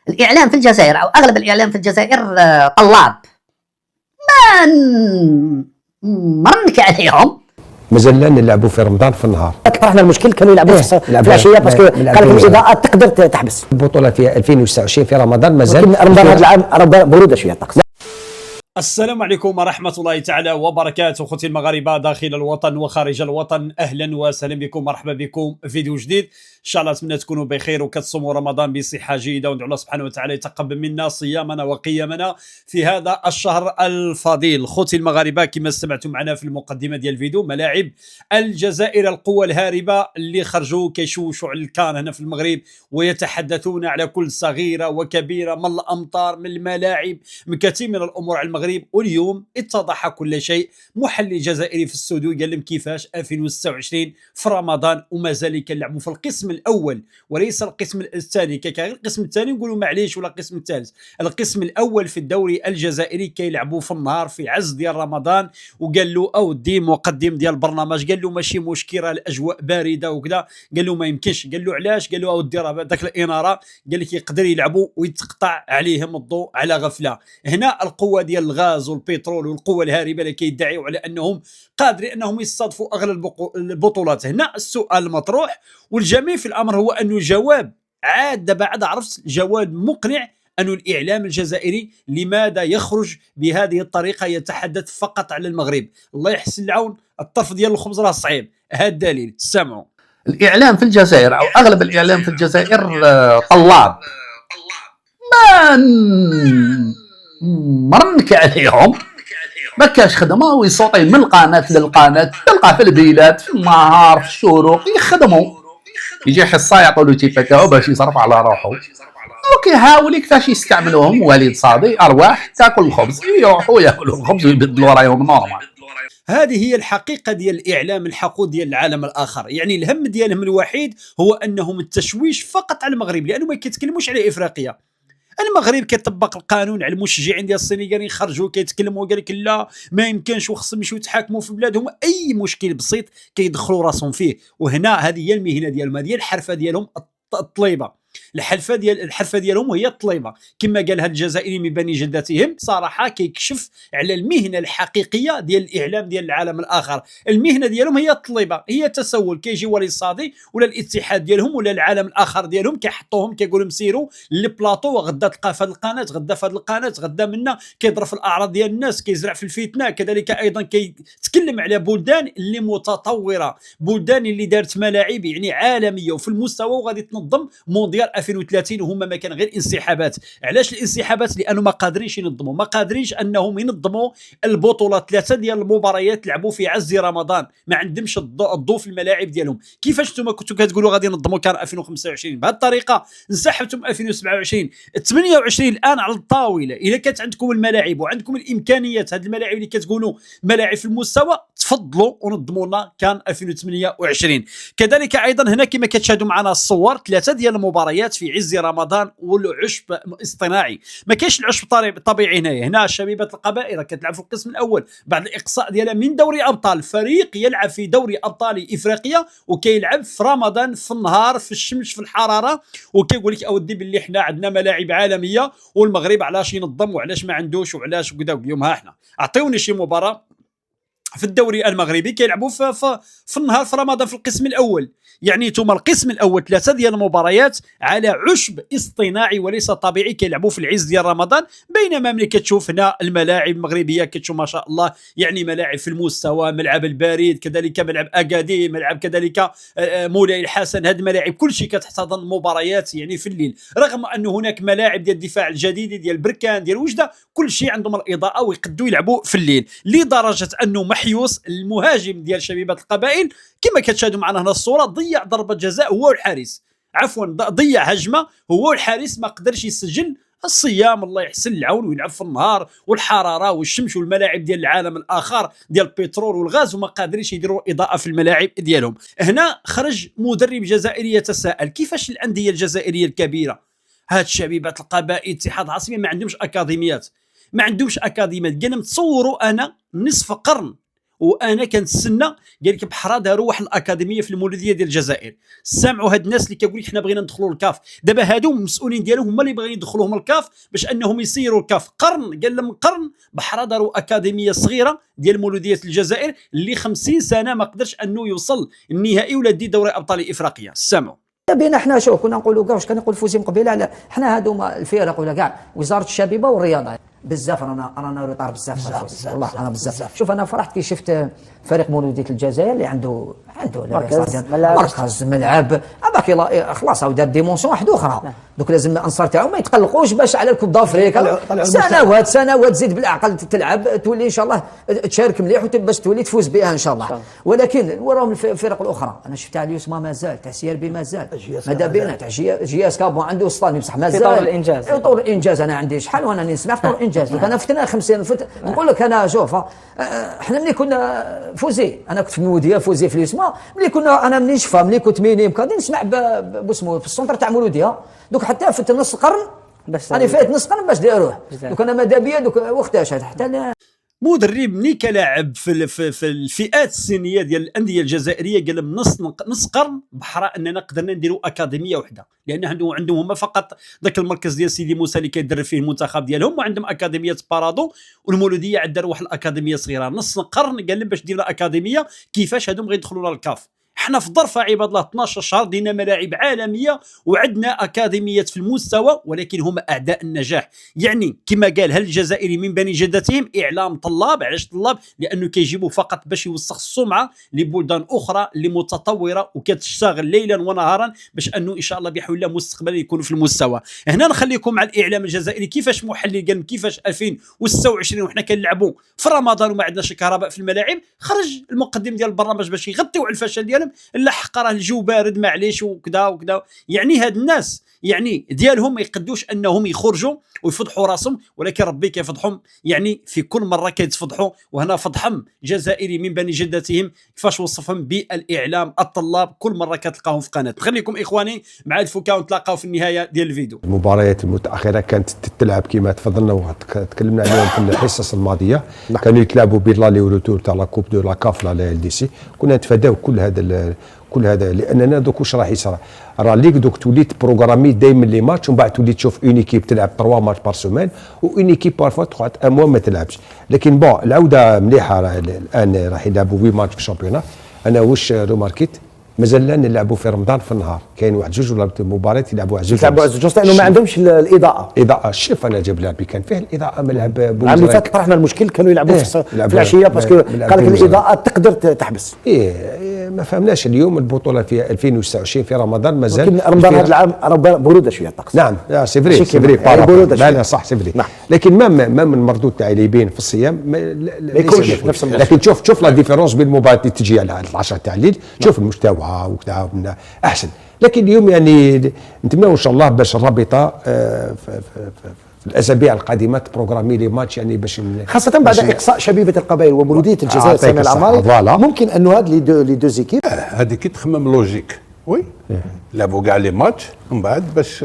الإعلام في الجزائر أو أغلب الإعلام في الجزائر طلاب ما مرنك عليهم. مازال نلعبوا في رمضان في النهار. طرحنا المشكل كانوا يلعبوا في العشيه باسكو قال لك الاضاءه تقدر تحبس. البطوله في 2029 في رمضان مازال رمضان هذا العام بروده شويه الطقس. السلام عليكم ورحمة الله تعالى وبركاته. أخوتي المغاربة داخل الوطن وخارج الوطن، أهلا وسهلا بكم، مرحبا بكم في فيديو جديد. إن شاء الله أتمنى تكونوا بخير وكتصوموا رمضان بصحة جيدة، وندعو الله سبحانه وتعالى يتقبل منا صيامنا وقيامنا في هذا الشهر الفضيل. أخوتي المغاربة، كما سمعتم معنا في المقدمة ديال الفيديو، ملاعب الجزائر القوى الهاربة اللي خرجوا كيشوشوا على الكان هنا في المغرب ويتحدثون على كل صغيرة وكبيرة، من الأمطار، من الملاعب، من كثير من الأمور على المغرب. واليوم اتضح كل شيء. محلل جزائري في الاستوديو قال لهم كيفاش 2026 في رمضان ومازال كنلعبوا في القسم الاول وليس القسم الثاني. كان القسم الثاني نقولوا معليش، ولا القسم الثالث. القسم الاول في الدوري الجزائري كيلعبوا في النهار في عز ديال رمضان. وقال له اودي مقدم ديال البرنامج، قال له ماشي مشكله، الاجواء بارده وكذا. قال له ما يمكنش. قال له علاش؟ قال له اودي راه داك الاناره قال لك يقدر يلعبوا ويتقطع عليهم الضوء على غفله. هنا القوه ديال الغاز والبترول والقوى الهاربه اللي كيدعيوا على انهم قادرين انهم يصادفوا اغلب البطولات. هنا السؤال المطروح والجميل في الامر هو انه الجواب عاد بعد عرفت جواب مقنع، أن الإعلام الجزائري لماذا يخرج بهذه الطريقة يتحدث فقط على المغرب. الله يحسن العون، الطرف ديال الخبز راه صعيب. هذا الدليل، سمعوا. الإعلام في الجزائر أو أغلب الإعلام في الجزائر طلاب ما مرنك عليهم، ما كاش خدمه ويصوتين من القناه للقناه، تلقى في البلاد في النهار في الشروق يخدموا، يجي حصه يعطوا له تيفا تاعو باش يصرف على روحه، وكيحاول كيفاش يستعملوهم. وليد صادي ارواح تاكل الخبز، يروحوا ياكلوا الخبز ويبدلوا رايهم نورمال. هذه هي الحقيقة ديال الإعلام الحقود ديال العالم الآخر. يعني الهم ديالهم الوحيد هو أنهم التشويش فقط على المغرب، لأنه ما كيتكلموش على إفريقيا. المغرب كيطبق القانون على المشجعين ديال السنغال، يخرجوا كيتكلموا قال لك لا ما يمكنش وخصهم يمشيو يتحاكموا في بلادهم، اي مشكل بسيط كيدخلوا راسهم فيه. وهنا هذه هي المهنه ديالهم، هذه الحرفه ديالهم، الطليبه. الحرفه ديالهم هي الطليبه، كما قالها الجزائري من بني جدتهم. صراحه كيكشف على المهنه الحقيقيه ديال الاعلام ديال العالم الاخر. المهنه ديالهم هي الطليبه، هي التسول. كيجي ولي الصادي ولا الاتحاد ديالهم ولا العالم الاخر ديالهم كيحطوهم كيقولوا سيروا للبلاطو، وغدا تلقى في هذه القناه، غدا في هذه القناه، غدا منا كيضرب في الاعراض ديال الناس، كيزرع في الفتنه. كذلك ايضا كيتكلم على بلدان اللي متطوره، بلدان اللي دارت ملاعب يعني عالميه وفي المستوى وغادي تنظم مونديال 2030، وهما ما كان غير انسحابات. علاش الانسحابات؟ لانه ما قادرينش ينظموا، ما قادرينش انهم ينظموا البطولات. 3 ديال المباريات لعبوا في عز رمضان، ما عندهمش الضوء في الملاعب ديالهم. كيفاش نتوما كنتوا كتقولوا غادي ينظموا كان 2025 بهذه الطريقه؟ انسحبتم 2027 28 الان على الطاوله. اذا كانت عندكم الملاعب وعندكم الامكانيات، هذه الملاعب اللي كتقولوا ملاعب في المستوى، تفضلوا ونظموا لنا كان 2028. كذلك ايضا هنا كما كتشاهدوا معنا الصور، 3 ديال المباريات في عز رمضان والعشب اصطناعي. ما كاينش العشب طبيعي هنا شبيبه القبائل كتلعب في القسم الاول بعد الاقصاء ديالها من دوري ابطال. فريق يلعب في دوري ابطال افريقيا وكيلعب في رمضان في النهار في الشمس في الحراره، وكيقول لك اودي باللي حنا عندنا ملاعب عالميه والمغرب علاش ينظم وعلاش ما عندوش وعلاش وكذا. اليوم ها حنا اعطيوني شي مباراه في الدوري المغربي كيلعبوا في النهار في رمضان في القسم الاول. يعني ثم القسم الاول 3 ديال المباريات على عشب اصطناعي وليس طبيعي كيلعبوا في العز ديال رمضان. بينما ملي كتشوف هنا الملاعب المغربيه كتشوف ما شاء الله، يعني ملاعب في المستوى، ملعب البريد، كذلك ملعب اكادير، ملعب كذلك مولاي الحسن. هذه الملاعب كلشي كتحتضن مباريات يعني في الليل، رغم انه هناك ملاعب ديال الدفاع الجديد ديال بركان ديال وجده كلشي عندهم الاضاءه ويقدوا يلعبوا في الليل، لدرجه انه محيوس المهاجم ديال شبيبه القبائل كما كتشاهدوا معنا هنا الصوره ضيع ضربه جزاء هو والحارس، عفوا ضيع هجمه هو والحارس، ما قدرش يسجل. الصيام الله يحسن العون، ويلعب في النهار والحراره والشمس والملاعب ديال العالم الاخر ديال البترول والغاز، وما قادرينش يديروا اضاءه في الملاعب ديالهم. هنا خرج مدرب جزائري يتساءل كيفاش الانديه الجزائريه الكبيره هاد شبيبات القبائل اتحاد عاصمي ما عندهمش اكاديميات، ما عندهمش اكاديميات. قالنا تصوروا انا نصف قرن وانا كنتسنى قال لك بحرا داروا واحد الاكاديميه في المولوديه ديال الجزائر. سامعوا هاد الناس اللي كيقول لك حنا بغينا ندخلوا الكاف، دابا هادو المسؤولين ديالهم هما اللي باغيين يدخلوهم الكاف باش انهم يسيروا الكاف. قرن قال لهم قرن بحرا داروا اكاديميه صغيره ديال مولوديه الجزائر اللي 50 سنه ما قدرش انه يوصل النهائي ولا دي دوري ابطال افريقيا. سامعوا بينا حنا شوف كنا نقولوا كاع واش كان يقول فوزي من قبيله على حنا هادوما الفرق ولا كاع وزاره الشبيبه والرياضه بزاف رانا روطار بزاف والله انا بزاف. شوف انا فرحت كي شفت فريق مولوديه الجزائر اللي عنده مركز ملعب هذاك خلاص هو دار ديمونسيون واحده اخرى. دوك لازم الانصار تاعو ما يتقلقوش باش على الكوب دافريكا سنوات تزيد بالعقل تلعب تولي ان شاء الله تشارك مليح باش تولي تفوز بها ان شاء الله. ولكن وراهم الفرق الاخرى انا شفت تاع اليوسما مازال تاع سيربي مازال ماذا بينا تاع جياس كابو عنده وسطاني بصح مازال طور الانجاز طور الانجاز. انا عندي شحال وانا نسمع طور الانجاز انا فتنا 50 نقول لك انا شوف احنا ملي كنا فوزي انا كنت في الموديه فوزي في اليوسما ملي كنا انا ملي نشفى ملي كنت مينيم كادي نسمع باسمه في السونتر تاع مولوديه دوك حتى في نص القرن انا فات نص قرن باش داروه دوك انا ماذا بيا دوك وقتاش حتى مدرب ملي كلاعب في الفئات السنيه ديال الانديه الجزائريه قال لهم نص قرن بحرا اننا قدرنا نديروا اكاديميه وحده لان عندهم هما فقط ذاك المركز ديال سيدي موسى اللي كيدرب فيه المنتخب ديالهم وعندهم اكاديميه بارادو والمولوديه عاد داروا واحد الاكاديميه صغيره. نص قرن قال لهم باش ديرنا اكاديميه كيفاش هادو غيدخلوا للكاف. احنا في ظرف عباد الله 12 شهر دينا ملاعب عالميه وعندنا اكاديميات في المستوى ولكن هم اعداء النجاح. يعني كما قال هل الجزائري من بني جدتهم اعلام طلاب. علاش طلاب؟ لانه كيجيبوا فقط باش يوسخ السمعه لبلدان اخرى اللي متطوره وكتشتغل ليلا ونهارا باش انه ان شاء الله بحول الله مستقبلا يكونوا في المستوى. هنا نخليكم مع الاعلام الجزائري كيفاش محلل قال كيفاش 2026 وحنا كنلعبوا في رمضان وما عندناش كهرباء في الملاعب. خرج المقدم ديال البرنامج باش يغطيو على الفشل ديالهم لا حق راه الجو بارد معليش وكذا وكذا. يعني هاد الناس يعني ديالهم ما يقدوش انهم يخرجوا ويفضحوا راسهم ولكن ربي كيفضحهم. يعني في كل مره كيتفضحوا وهنا فضحهم جزائري من بني جدتهم كيفاش وصفهم بالاعلام الطلاب كل مره كتلقاهم في قناه. خليكم اخواني مع الفكاهه ونتلاقاو في النهايه ديال الفيديو. المباريات المتاخره كانت تلعب كما تفضلنا وتكلمنا عليهم في الحصص الماضيه كانوا يتلعبوا باللالي وروتور تاع لا كوب دو لا كاف لا ال دي سي. كنا نتفاداو كل هذا لاننا دوك واش راح يصرى راه ليك دوك توليت بروغرامي دائما لي ماتش ومن بعد تولي تشوف اون ايكيب تلعب 3 ماتش بار سومان واون ايكيب بارفوا تقعد اموا ما تلعبش. لكن بون العوده مليحه الان راح يلعبوا 8 ماتش في الشامبيونات. انا واش روماركيت مازال نلعبوا في رمضان في النهار كاين واحد جوج ولا مباريات يلعبوا على جوج لانه ما عندهمش الاضاءه. شوف انا جاب لعبي كان فيه الاضاءه ملعب العام اللي فات طرحنا المشكل كانوا يلعبوا في العشيه باسكو قال لك الاضاءه تقدر تحبس. ما فهمناش اليوم البطوله في 2029 في رمضان مازال لكن رمضان هذا العام بروده شويه الطقس. نعم سي فري بروده صح سي فري. لكن ما من المردود تاع اللي يبين في الصيام ما يكونش نفس لكن شوف لا ديفيرونس بين المباراه اللي تجي على 10 تاع الليل شوف المستوى وكذا احسن. لكن اليوم يعني نتمنى ان شاء الله باش الرابطه في الاسابيع القادمه بروغرامي لي ماتش يعني باش خاصه بعد اقصاء شبيبه القبائل ومولوديه الجزائر سامي العماري ممكن انه هاد لي دو زيكيب هذيك كي تخمم لوجيك وي لعبوا كاع لي ماتش ومن بعد باش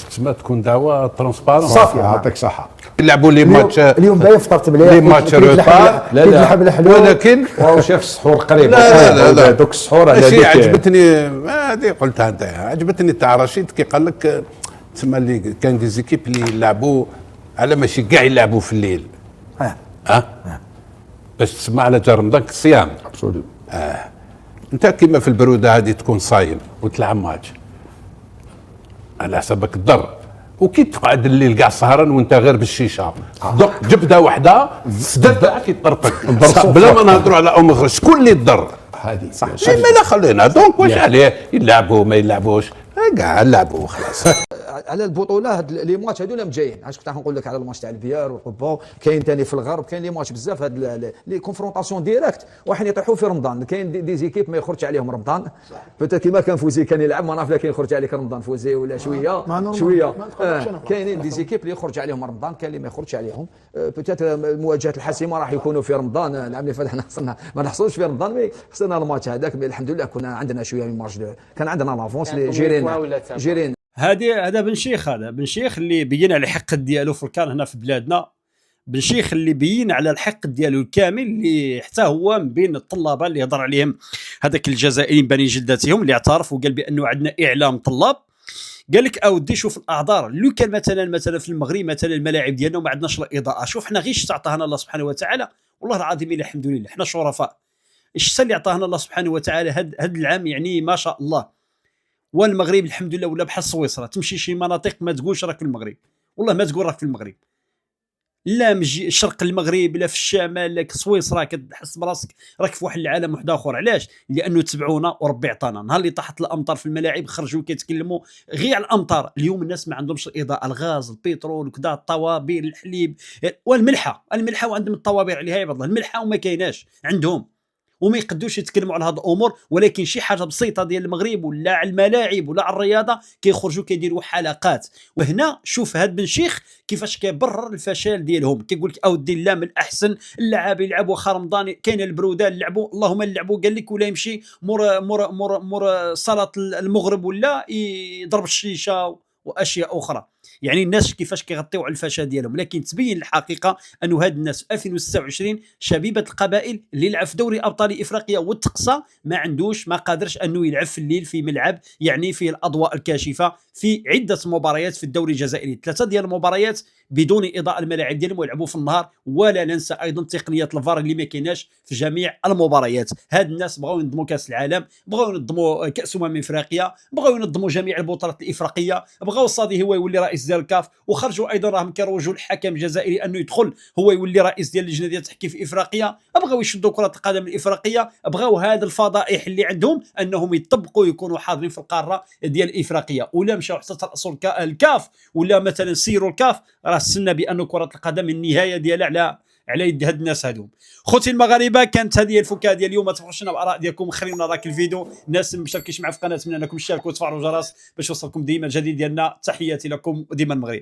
تسمى تكون دعوه ترونسبارون صافي يعطيك صحه. يلعبوا لي ماتش اليوم باين فطرت مليح لي ماتش روطار ولكن واو شاف السحور قريب. لا دوك السحور هذيك عجبتني هذه قلتها انت عجبتني تاع رشيد كي قال لك تسمى اللي كان دي زيكيب اللي يلعبوا على ماشي كاع يلعبوا في الليل باش تسمى على جا رمضان الصيام انت كيما في البروده هذه تكون صايم وتلعب ماتش على حسابك الضر وكي تقعد الليل كاع سهران وانت غير بالشيشه دوك جبده وحده سددها كي تطرطق بلا ما نهضروا على ام شكون اللي تضر هذه صح. ما لا خلينا دونك واش عليه يلعبوا ما يلعبوش كاع لعبوا خلاص. على البطوله هاد لي ماتش هذولا مجايين علاش كنت نقول لك على الماتش تاع البيار والقبه كاين ثاني في الغرب كاين لي ماتش بزاف هاد لي كونفرونطاسيون ديريكت واحد يطيحوا في رمضان. كاين دي زيكيب ما يخرجش عليهم رمضان بوتيت كيما كان فوزي كان يلعب ما نعرف لكن يخرج عليك رمضان فوزي ولا شويه كاينين دي زيكيب اللي يخرج عليهم رمضان كاين اللي ما يخرجش عليهم بوتيت المواجهات الحاسمه راح يكونوا في رمضان. العام اللي فات حنا خسرنا ما نحصلوش في رمضان مي خسرنا الماتش هذاك الحمد لله كنا عندنا شويه من مارج كان عندنا لافونس اللي جيرين هذا بن شيخ اللي بين على الحقد ديالو في الكان هنا في بلادنا بن شيخ اللي بين على الحقد ديالو الكامل، اللي حتى هو من بين الطلابه اللي هضر عليهم هذاك الجزائريين بني جلدتهم، اللي اعترف وقال بانه عندنا اعلام طلاب. قال لك اودي شوف الاعذار، لو كان مثلا في المغرب مثلا الملاعب ديالنا ما عندناش الاضاءه، شوف حنا غير شتا عطانا الله سبحانه وتعالى، والله العظيم الا الحمد لله حنا شرفاء. الشتا اللي عطانا الله سبحانه وتعالى هذا العام يعني ما شاء الله. والمغرب الحمد لله ولا بحال سويسرا، تمشي شي مناطق ما تقولش راك في المغرب، والله ما تقول راك في المغرب، لا من شرق المغرب لا في الشمال لا سويسرا، كتحس براسك راك في واحد العالم واحد اخر. علاش؟ لانه تبعونا وربي عطانا. نهار اللي طاحت الامطار في الملاعب خرجوا كيتكلموا غير على الامطار. اليوم الناس ما عندهمش الاضاءه، الغاز البترول وكذا، الطوابير الحليب والملحه، وعندهم الطوابير عليها عباد الله، الملحه وما كايناش عندهم، وما يقدوش يتكلموا على هذه الامور. ولكن شي حاجه بسيطه ديال المغرب ولا على الملاعب ولا على الرياضه كيخرجوا كيديروا حلقات. وهنا شوف هاد بن شيخ كيفاش كيبرر الفشل ديالهم، كيقول لك اودي لا من الاحسن اللعاب يلعبوا واخا رمضان كاين البرودان نلعبوا، اللهم نلعبوا. قال لك ولا يمشي مور صلاه المغرب ولا يضرب الشيشه واشياء اخرى. يعني الناس كيفاش كيغطيو على الفشل ديالهم. لكن تبين الحقيقه انه هاد الناس في 2026 شبيبه القبائل اللي يلعب في دوري ابطال افريقيا والتقصى ما قادرش انه يلعب في الليل في ملعب يعني فيه الاضواء الكاشفه في عده مباريات في الدوري الجزائري، 3 ديال المباريات بدون اضاءه الملاعب ديالهم ويلعبوا في النهار. ولا ننسى ايضا تقنيه الفار اللي ما كايناش في جميع المباريات. هاد الناس بغاو ينظموا كاس العالم، بغاو ينظموا كاس افريقيا، بغاو ينظموا جميع البطولات الافريقيه، بغاو الصادي هو يولي رئيس ديال الكاف، وخرجوا ايضا راهم كيروجوا الحكم الجزائري انه يدخل هو يولي رئيس ديال اللجنه ديال التحكيم في افريقيا. بغاو يشدوا كره القدم الافريقيه، بغاو هذا الفضائح اللي عندهم انهم يطبقوا يكونوا حاضرين في القاره ديال افريقيا. ولا مشاو حتى ترأسوا الكاف ولا مثلا سيروا الكاف، راه سنا بان كره القدم النهايه ديالها على يد هاد الناس هادو. خوتي المغاربه، كانت هذه الفكاهه ديال اليوم. ما تفرحوش لنا باراء ديالكم، خليونا ذاك الفيديو. الناس اللي مشاركينش معنا في القناه نتمنى انكم تشاركوا وتفعلوا الجرس باش يوصلكم ديما الجديد ديالنا. تحياتي لكم وديما المغرب.